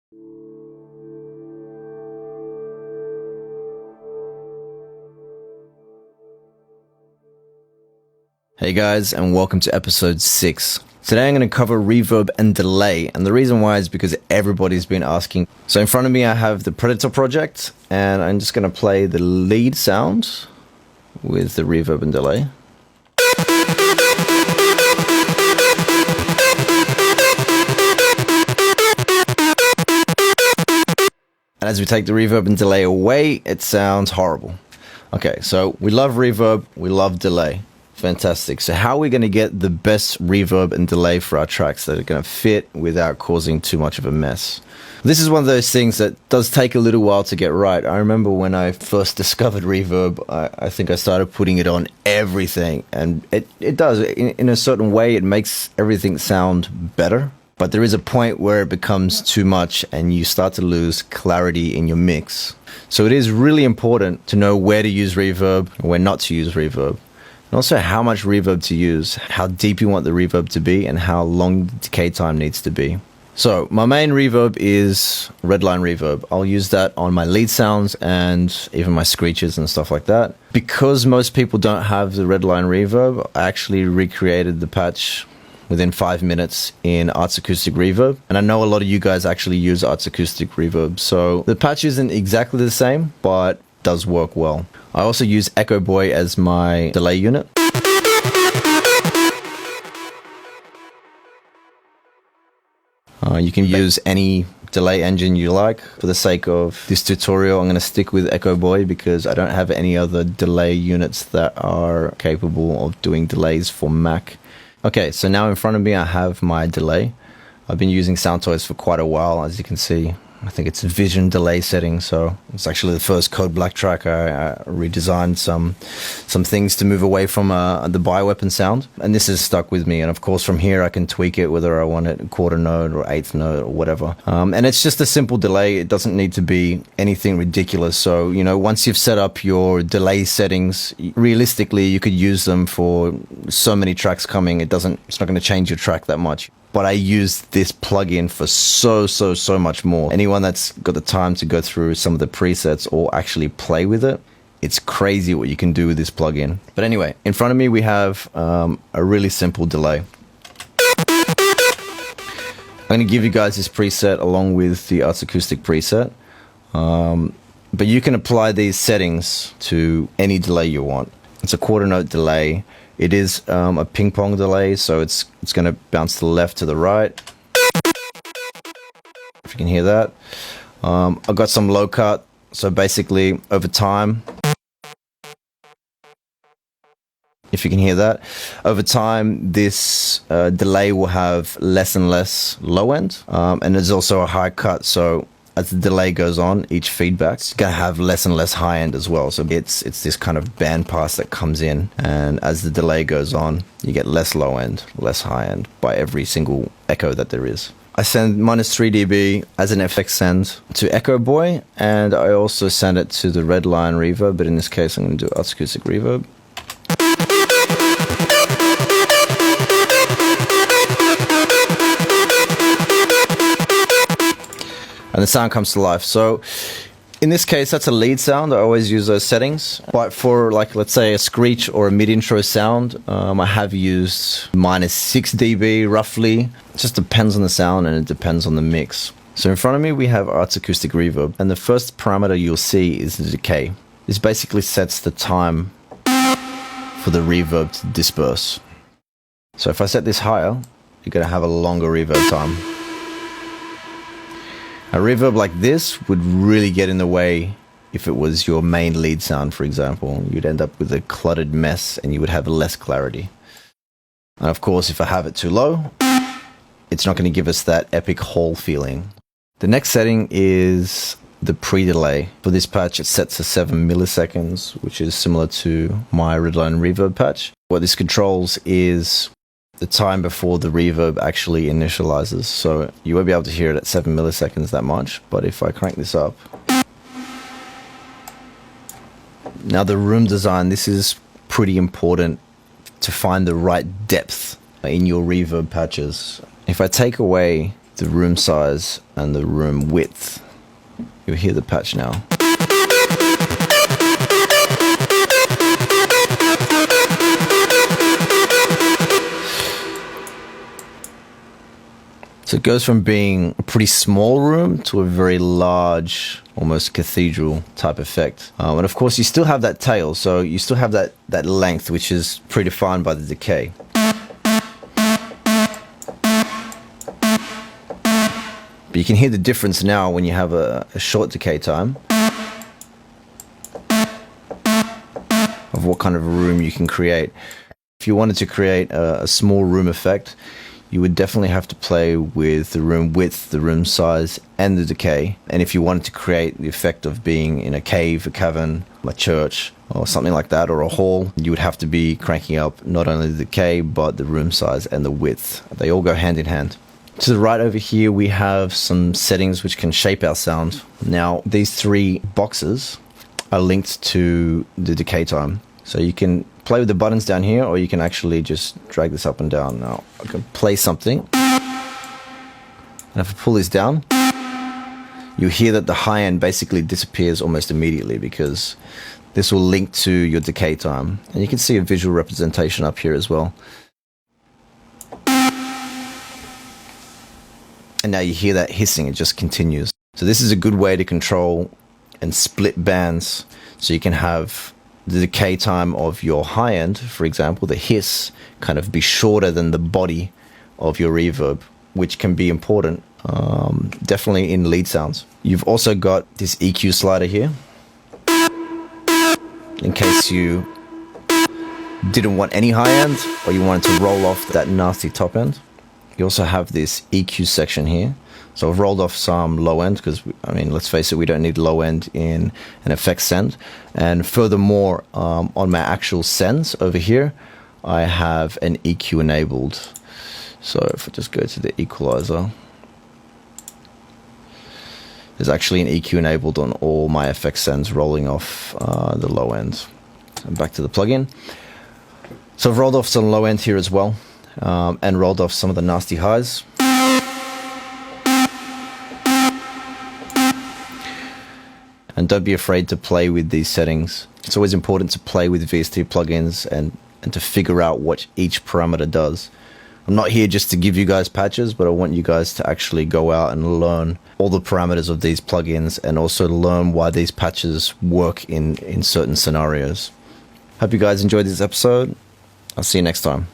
Hey guys, and welcome to episode 6. Today I'm going to cover reverb and delay, and the reason why is because everybody's been asking. So in front of me I have the Predator project, and I'm just going to play the lead sound with the reverb and delay. And as we take the reverb and delay away, it sounds horrible. Okay, so we love reverb, we love delay. Fantastic. So how are we going to get the best reverb and delay for our tracks that are going to fit without causing too much of a mess? This is one of those things that does take a little while to get right. I remember when I first discovered reverb, I think I started putting it on everything, and it does. In a certain way, it makes everything sound better. But there is a point where it becomes too much and you start to lose clarity in your mix. So it is really important to know where to use reverb and where not to use reverb. And also how much reverb to use, how deep you want the reverb to be, and how long the decay time needs to be. So my main reverb is Redline reverb. I'll use that on my lead sounds and even my screeches and stuff like that. Because most people don't have the Redline reverb, I actually recreated the patch within 5 minutes in Arts Acoustic Reverb. And I know a lot of you guys actually use Arts Acoustic Reverb. So the patch isn't exactly the same, but does work well. I also use Echo Boy as my delay unit. You can use any delay engine you like. For the sake of this tutorial, I'm going to stick with Echo Boy because I don't have any other delay units that are capable of doing delays for Mac. Okay, so now in front of me I have my delay. I've been using Soundtoys for quite a while, as you can see. I think it's a Vision delay setting, so it's actually the first Code Black track. I redesigned some things to move away from the bioweapon sound, and this has stuck with me. And of course from here I can tweak it whether I want it quarter note or eighth note or whatever. And it's just a simple delay. It doesn't need to be anything ridiculous. So, you know, once you've set up your delay settings, realistically you could use them for so many tracks coming. It's not going to change your track that much. But I use this plugin for so much more. Anyone that's got the time to go through some of the presets or actually play with it, it's crazy what you can do with this plugin. But anyway, in front of me we have a really simple delay. I'm going to give you guys this preset along with the Arts Acoustic preset. But you can apply these settings to any delay you want. It's a quarter note delay. It is a ping pong delay, so it's going to bounce to the left, to the right. If you can hear that. I've got some low cut, so basically over time, if you can hear that, over time this delay will have less and less low end, and there's also a high cut, so as the delay goes on, each feedback's gonna have less and less high end as well. So it's this kind of band pass that comes in, and as the delay goes on, you get less low end, less high end by every single echo that there is. I send -3 dB as an FX send to Echo Boy, and I also send it to the Redline reverb, but in this case I'm gonna do Arts Acoustic Reverb. And the sound comes to life. So in this case, that's a lead sound. I always use those settings. But for, like, let's say a screech or a mid-intro sound, I have used -6 dB roughly. It just depends on the sound and it depends on the mix. So in front of me, we have Arts Acoustic Reverb. And the first parameter you'll see is the decay. This basically sets the time for the reverb to disperse. So if I set this higher, you're going to have a longer reverb time. A reverb like this would really get in the way if it was your main lead sound, for example. You'd end up with a cluttered mess and you would have less clarity. And of course, if I have it too low, it's not going to give us that epic hall feeling. The next setting is the pre-delay. For this patch, it's set to 7 milliseconds, which is similar to my Redline reverb patch. What this controls is the time before the reverb actually initializes. So you won't be able to hear it at 7 milliseconds that much, but if I crank this up. Now the room design, this is pretty important to find the right depth in your reverb patches. If I take away the room size and the room width. You'll hear the patch now. So it goes from being a pretty small room to a very large, almost cathedral type effect. And of course you still have that tail, so you still have that length, which is predefined by the decay. But you can hear the difference now when you have a short decay time of what kind of room you can create. If you wanted to create a small room effect, you would definitely have to play with the room width, the room size, and the decay. And if you wanted to create the effect of being in a cave, a cavern, a church, or something like that, or a hall, you would have to be cranking up not only the decay, but the room size and the width. They all go hand in hand. To the right over here, we have some settings which can shape our sound. Now, these three boxes are linked to the decay time. So you can play with the buttons down here, or you can actually just drag this up and down. Now, I can play something. And if I pull this down, you'll hear that the high end basically disappears almost immediately because this will link to your decay time. And you can see a visual representation up here as well. And now you hear that hissing, it just continues. So this is a good way to control and split bands, so you can have the decay time of your high end, for example, the hiss, kind of be shorter than the body of your reverb, which can be important, definitely in lead sounds. You've also got this EQ slider here, in case you didn't want any high end, or you wanted to roll off that nasty top end. You also have this EQ section here. So I've rolled off some low end because, I mean, let's face it, we don't need low end in an effects send. And furthermore, on my actual sends over here, I have an EQ enabled. So if I just go to the equalizer, there's actually an EQ enabled on all my effects sends rolling off the low end. And back to the plugin. So I've rolled off some low end here as well, and rolled off some of the nasty highs. And don't be afraid to play with these settings. It's always important to play with VST plugins and to figure out what each parameter does. I'm not here just to give you guys patches, but I want you guys to actually go out and learn all the parameters of these plugins and also learn why these patches work in certain scenarios. Hope you guys enjoyed this episode. I'll see you next time.